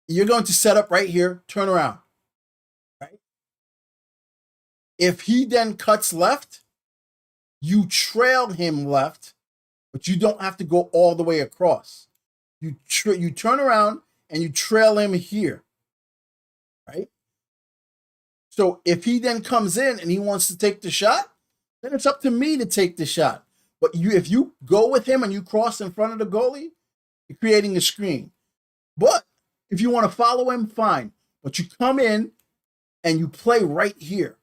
You're going to set up right here, turn around. Right? If he then cuts left, you trail him left, but you don't have to go all the way across. You turn around and you trail him here. Right? So if he then comes in and he wants to take the shot, then it's up to me to take the shot. But if you go with him and you cross in front of the goalie, you're creating a screen. But if you want to follow him, fine. But you come in and you play right here.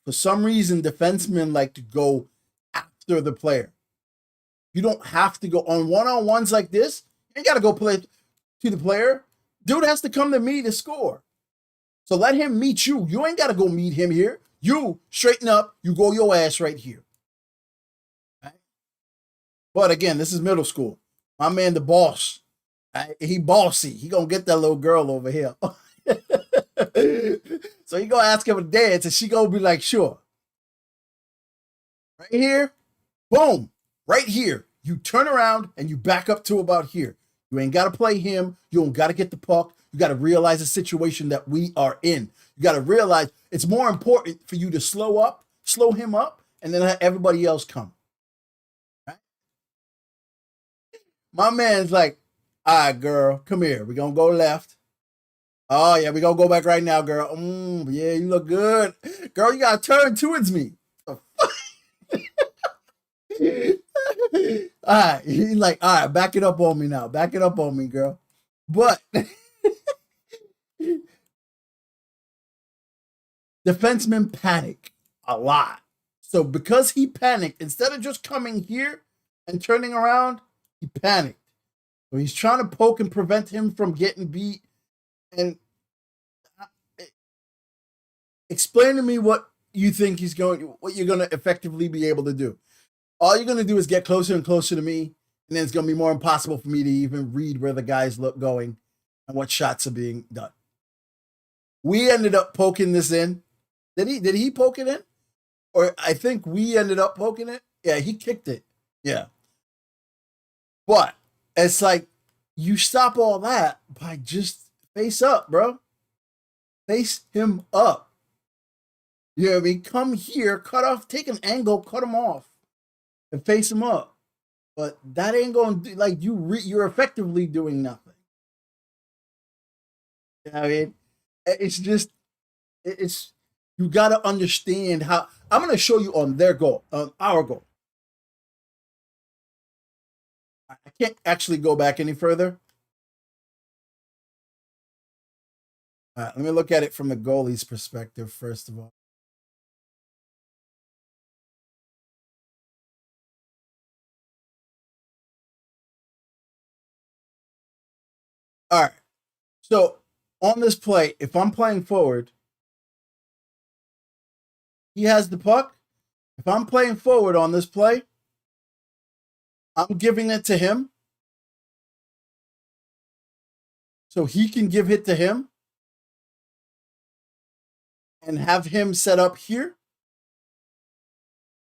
For some reason, defensemen like to go after the player. You don't have to go on one-on-ones like this. You ain't got to go play to the player. Dude has to come to me to score. So let him meet you. You ain't got to go meet him here. You straighten up. You go your ass right here. Right? But again, this is middle school. My man, the boss. Right? He bossy. He gonna get that little girl over here. So he gonna ask him to dance, and she gonna be like, sure. Right here, boom. Right here, you turn around and you back up to about here. You ain't gotta play him. You don't gotta get the puck. You got to realize the situation that we are in. You got to realize it's more important for you to slow him up, and then let everybody else come. Right? My man's like, all right, girl, come here. We're going to go left. Oh, yeah, we're going to go back right now, girl. Yeah, you look good. Girl, you got to turn towards me. All right. He's like, all right, back it up on me now. Back it up on me, girl. But defensemen panic a lot So because he panicked, instead of just coming here and turning around, he panicked. So he's trying to poke and prevent him from getting beat. And explain to me what you think what you're going to effectively be able to do. All you're going to do is get closer and closer to me, and then it's going to be more impossible for me to even read where the guys look going and what shots are being done. We ended up poking this in. Did he poke it in? Or I think we ended up poking it. Yeah, he kicked it. Yeah. But it's like you stop all that by just face up, bro. Face him up. You know what I mean? Come here, cut off, take an angle, cut him off, and face him up. But that ain't going to do, like, you're effectively doing nothing. You know what I mean? It's just, you got to understand how. I'm going to show you on their goal, on our goal. I can't actually go back any further. All right, let me look at it from the goalie's perspective, first of all. All right. So on this play, if I'm playing forward, he has the puck. If I'm playing forward on this play, I'm giving it to him so he can give it to him and have him set up here.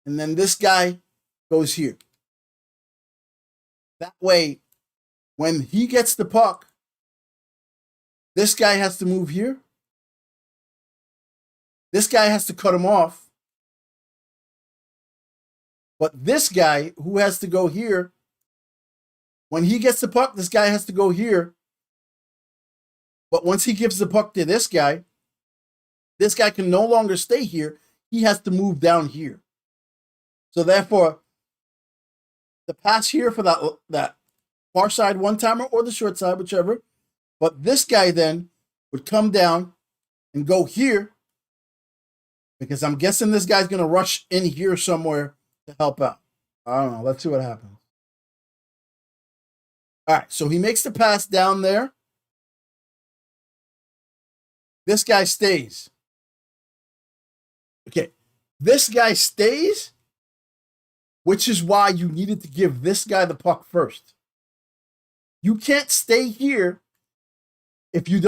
And then this guy goes here. That way, when he gets the puck, this guy has to move here. This guy has to cut him off. But this guy who has to go here, when he gets the puck, this guy has to go here. But once he gives the puck to this guy can no longer stay here. He has to move down here. So therefore, the pass here for that far side one-timer or the short side, whichever. But this guy then would come down and go here because I'm guessing this guy's going to rush in here somewhere to help out. I don't know. Let's see what happens. All right, so he makes the pass down there. This guy stays. Okay, this guy stays, which is why you needed to give this guy the puck first. You can't stay here if you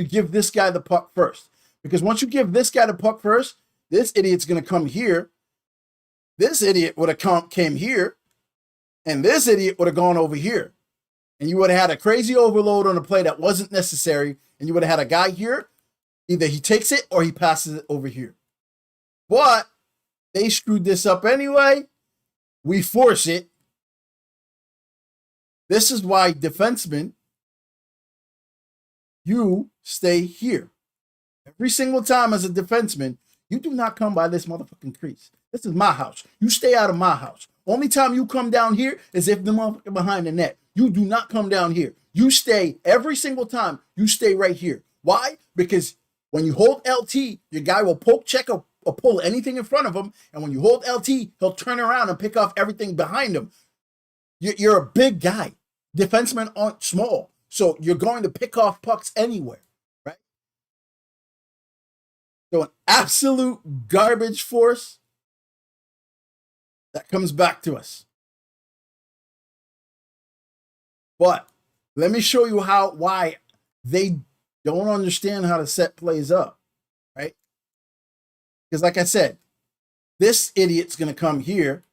give this guy the puck first. Because once you give this guy the puck first, this idiot's going to come here. This idiot would have came here, and this idiot would have gone over here. And you would have had a crazy overload on a play that wasn't necessary, and you would have had a guy here. Either he takes it or he passes it over here. But they screwed this up anyway. We force it. This is why defensemen, you stay here. Every single time as a defenseman, you do not come by this motherfucking crease. This is my house. You stay out of my house. Only time you come down here is if the motherfucker behind the net. You do not come down here. You stay every single time. You stay right here. Why? Because when you hold LT, your guy will poke, check, or pull anything in front of him. And when you hold LT, he'll turn around and pick off everything behind him. You're a big guy. Defensemen aren't small. So you're going to pick off pucks anywhere, right? So an absolute garbage force that comes back to us. But let me show you why they don't understand how to set plays up, right? Because like I said, this idiot's going to come here.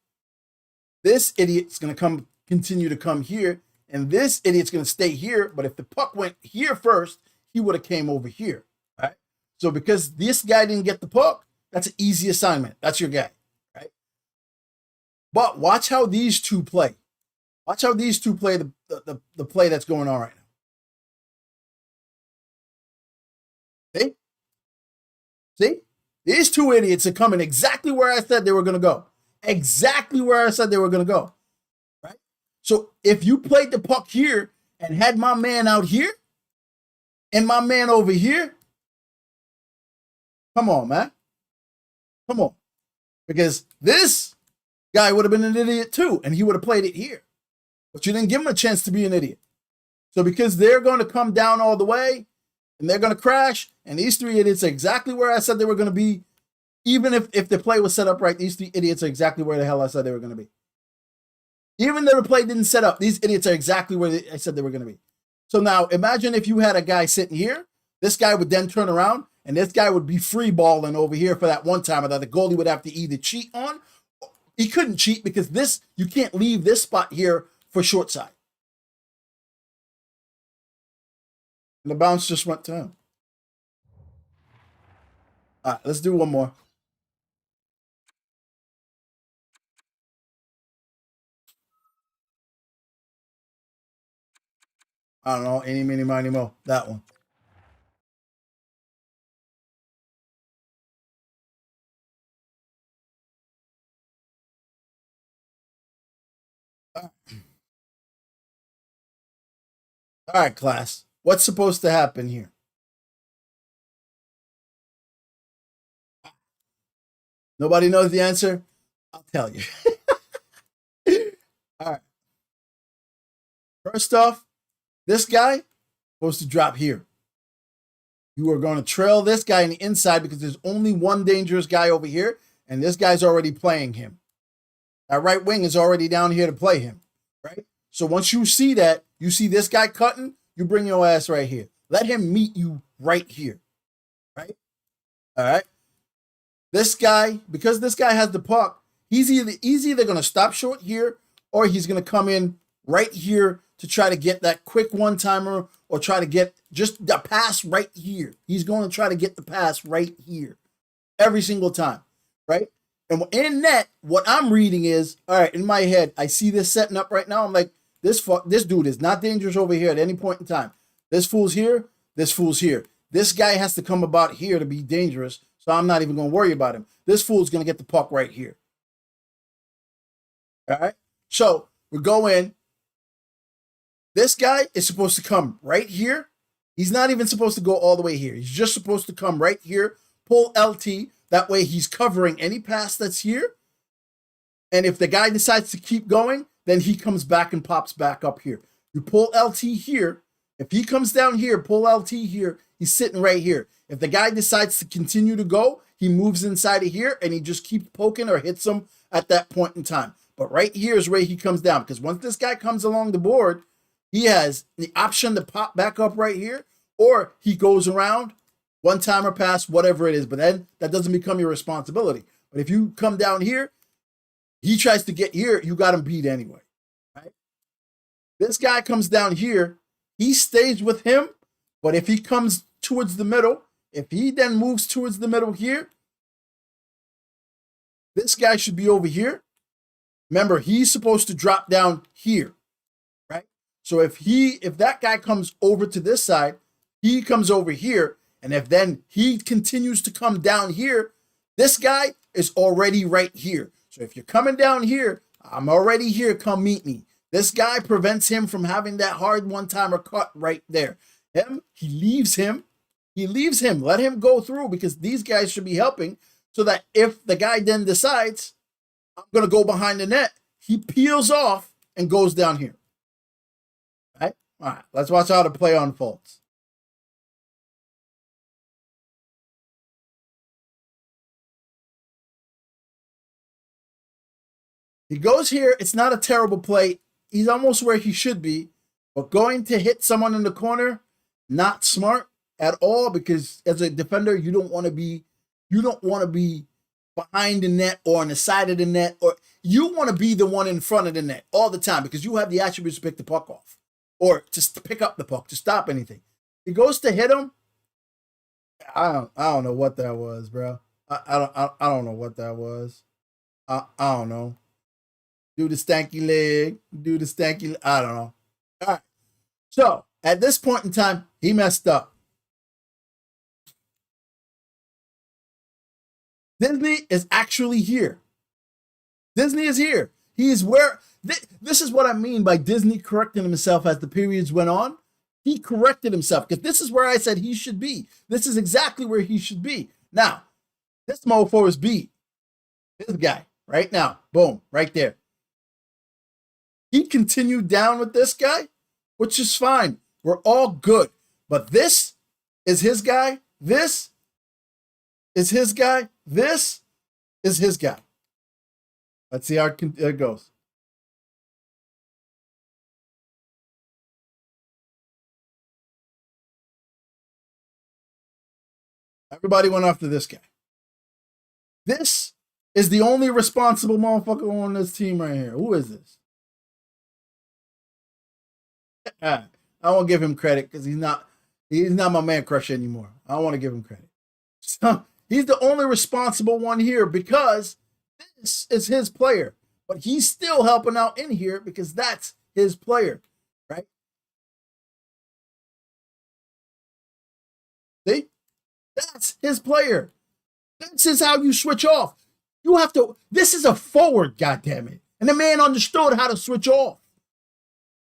This idiot's going to continue to come here. And this idiot's going to stay here. But if the puck went here first, he would have came over here, right? So because this guy didn't get the puck, that's an easy assignment. That's your guy, right? But watch how these two play. Watch how these two play the play that's going on right now. See? See? These two idiots are coming exactly where I said they were going to go. Exactly where I said they were going to go. Right? So if you played the puck here and had my man out here and my man over here, come on, man. Come on. Because This guy would have been an idiot too, and he would have played it here. But you didn't give him a chance to be an idiot. So because they're going to come down all the way, and they're going to crash, and these three idiots are exactly where I said they were going to be, even if the play was set up right, these three idiots are exactly where the hell I said they were going to be. Even though the play didn't set up, these idiots are exactly where I said they were going to be. So now imagine if you had a guy sitting here, this guy would then turn around, and this guy would be free balling over here for that one timer that the goalie would have to either cheat on. He couldn't cheat because this, you can't leave this spot here for short side. And the bounce just went to him. All right, let's do one more. I don't know, any, mini, miny, mo. That one. All right, class. What's supposed to happen here? Nobody knows the answer? I'll tell you. All right. First off, this guy supposed to drop here. You are going to trail this guy on the inside because there's only one dangerous guy over here, and this guy's already playing him. That right wing is already down here to play him, right? So once you see that, you see this guy cutting, you bring your ass right here. Let him meet you right here, right? All right. This guy, because this guy has the puck, he's either going to stop short here or he's going to come in right here to try to get that quick one-timer or try to get just the pass right here. He's going to try to get the pass right here every single time, right? And in net, what I'm reading is, all right, in my head, I see this setting up right now. I'm like, this dude is not dangerous over here at any point in time. This fool's here. This fool's here. This guy has to come about here to be dangerous, so I'm not even going to worry about him. This fool's going to get the puck right here. All right? So we go in. This guy is supposed to come right here. He's not even supposed to go all the way here. He's just supposed to come right here, pull LT. That way he's covering any pass that's here. And if the guy decides to keep going, then he comes back and pops back up here. You pull LT here. If he comes down here, pull LT here, he's sitting right here. If the guy decides to continue to go, he moves inside of here and he just keeps poking or hits him at that point in time. But right here is where he comes down, because once this guy comes along the board, he has the option to pop back up right here, or he goes around, one-timer pass, whatever it is. But then that doesn't become your responsibility. But if you come down here, he tries to get here, you got him beat anyway, right? This guy comes down here, he stays with him, but if he comes towards the middle, if he then moves towards the middle here, this guy should be over here. Remember, he's supposed to drop down here, right? So if that guy comes over to this side, he comes over here, and if then he continues to come down here, this guy is already right here. So if you're coming down here, I'm already here, come meet me. This guy prevents him from having that hard one-timer cut right there. He leaves him. Let him go through, because these guys should be helping, so that if the guy then decides, I'm going to go behind the net, he peels off and goes down here. All right, let's watch how the play unfolds. He goes here. It's not a terrible play. He's almost where he should be, but going to hit someone in the corner, not smart at all, because as a defender, you don't want to be behind the net or on the side of the net, or you want to be the one in front of the net all the time, because you have the attributes to pick the puck off or just to pick up the puck, to stop anything. He goes to hit him. I don't know what that was, bro. I don't know what that was. I don't know. Do the stanky leg. I don't know. All right. So at this point in time, he messed up. Disney is actually here. Disney is here. He is where. This is what I mean by Disney correcting himself as the periods went on. He corrected himself, because this is where I said he should be. This is exactly where he should be. Now, this mofo is beat. This guy. right now. Boom, right there. He continued down with this guy, which is fine. We're all good. But this is his guy. This is his guy. This is his guy. Let's see how it goes. Everybody went after this guy. This is the only responsible motherfucker on this team right here. Who is this? I won't give him credit because he's not my man crush anymore. I don't want to give him credit. So he's the only responsible one here because this is his player. But he's still helping out in here because that's his player, right? See? That's his player. This is how you switch off. You have to, this is a forward, goddammit. And the man understood how to switch off.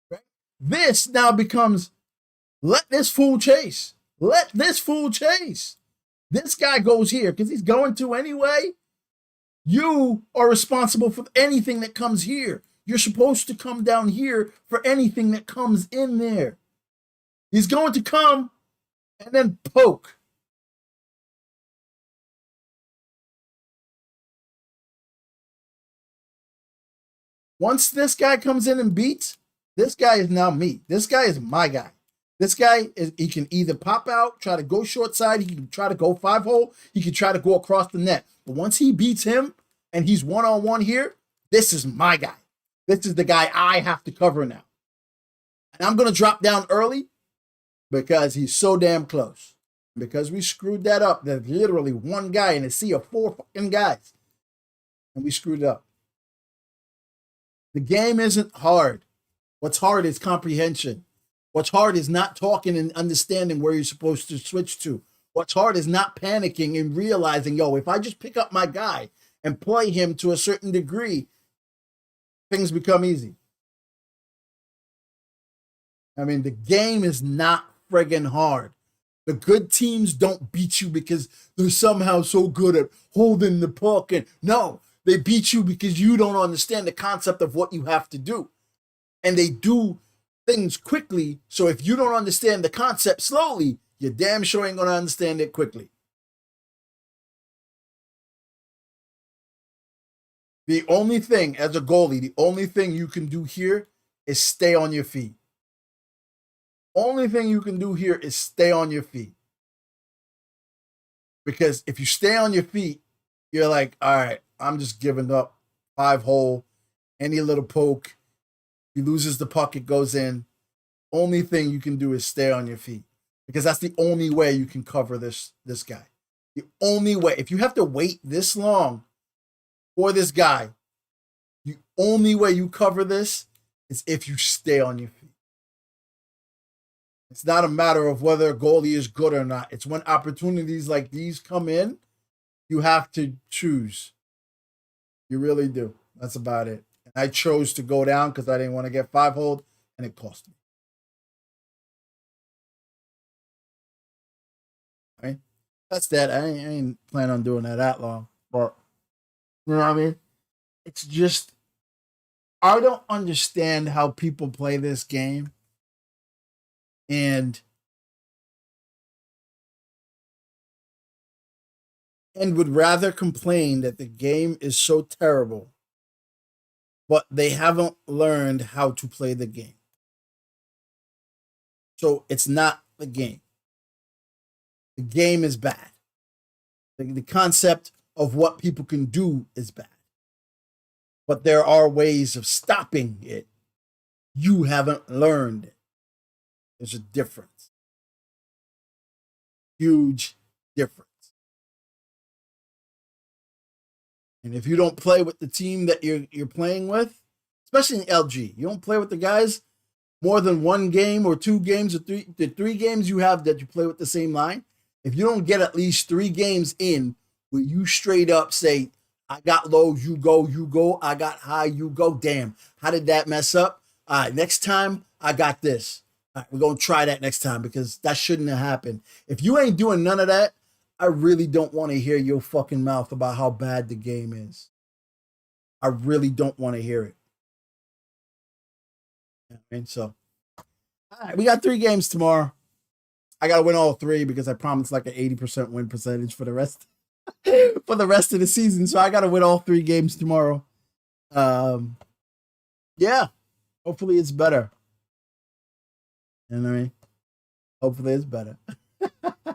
Right? This now becomes, let this fool chase. Let this fool chase. This guy goes here because he's going to anyway. You are responsible for anything that comes here. You're supposed to come down here for anything that comes in there. He's going to come and then poke. Once this guy comes in and beats, this guy is now me. This guy is my guy. This guy, he can either pop out, try to go short side, he can try to go 5-hole, he can try to go across the net. But once he beats him and he's one-on-one here, this is my guy. This is the guy I have to cover now. And I'm going to drop down early because he's so damn close. Because we screwed that up. There's literally one guy in a sea of 4 fucking guys. And we screwed it up. The game isn't hard. What's hard is comprehension. What's hard is not talking and understanding where you're supposed to switch to. What's hard is not panicking and realizing, yo, if I just pick up my guy and play him to a certain degree, things become easy. I mean, the game is not friggin' hard. The good teams don't beat you because they're somehow so good at holding the puck. And no, they beat you because you don't understand the concept of what you have to do. And they do things quickly. So if you don't understand the concept slowly, you're damn sure ain't going to understand it quickly. The only thing, as a goalie, the only thing you can do here is stay on your feet. Only thing you can do here is stay on your feet. Because if you stay on your feet, you're like, all right, I'm just giving up 5-hole, any little poke. He loses the puck, it goes in. Only thing you can do is stay on your feet. Because that's the only way you can cover this guy. The only way. If you have to wait this long for this guy, the only way you cover this is if you stay on your feet. It's not a matter of whether a goalie is good or not. It's when opportunities like these come in, you have to choose. You really do. That's about it. And I chose to go down because I didn't want to get 5-hole, and it cost me. Right? That's that. I ain't planning on doing that long. But, you know what I mean? It's just, I don't understand how people play this game. And would rather complain that the game is so terrible, but they haven't learned how to play the game. So it's not the game. The game is bad. The concept of what people can do is bad. But there are ways of stopping it. You haven't learned it. There's a difference. Huge difference. And if you don't play with the team that you're playing with, especially in LG, you don't play with the guys more than 1 game or 2 games or the 3 games you have that you play with the same line. If you don't get at least 3 games in where you straight up say, I got low, you go, I got high, you go. Damn, how did that mess up? All right, next time I got this. All right, we're going to try that next time because that shouldn't have happened. If you ain't doing none of that, I really don't want to hear your fucking mouth about how bad the game is. I really don't want to hear it. And so, all right, we got 3 games tomorrow. I gotta win all 3 because I promised like an 80% win percentage for the rest for the rest of the season. So I gotta win all 3 games tomorrow. Yeah, hopefully it's better. You know what I mean? Hopefully it's better.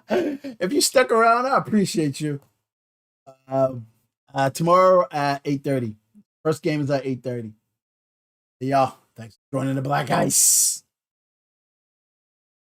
If you stuck around, I appreciate you. Tomorrow at 8:30. First game is at 8:30. Y'all, thanks for joining the Black Ice.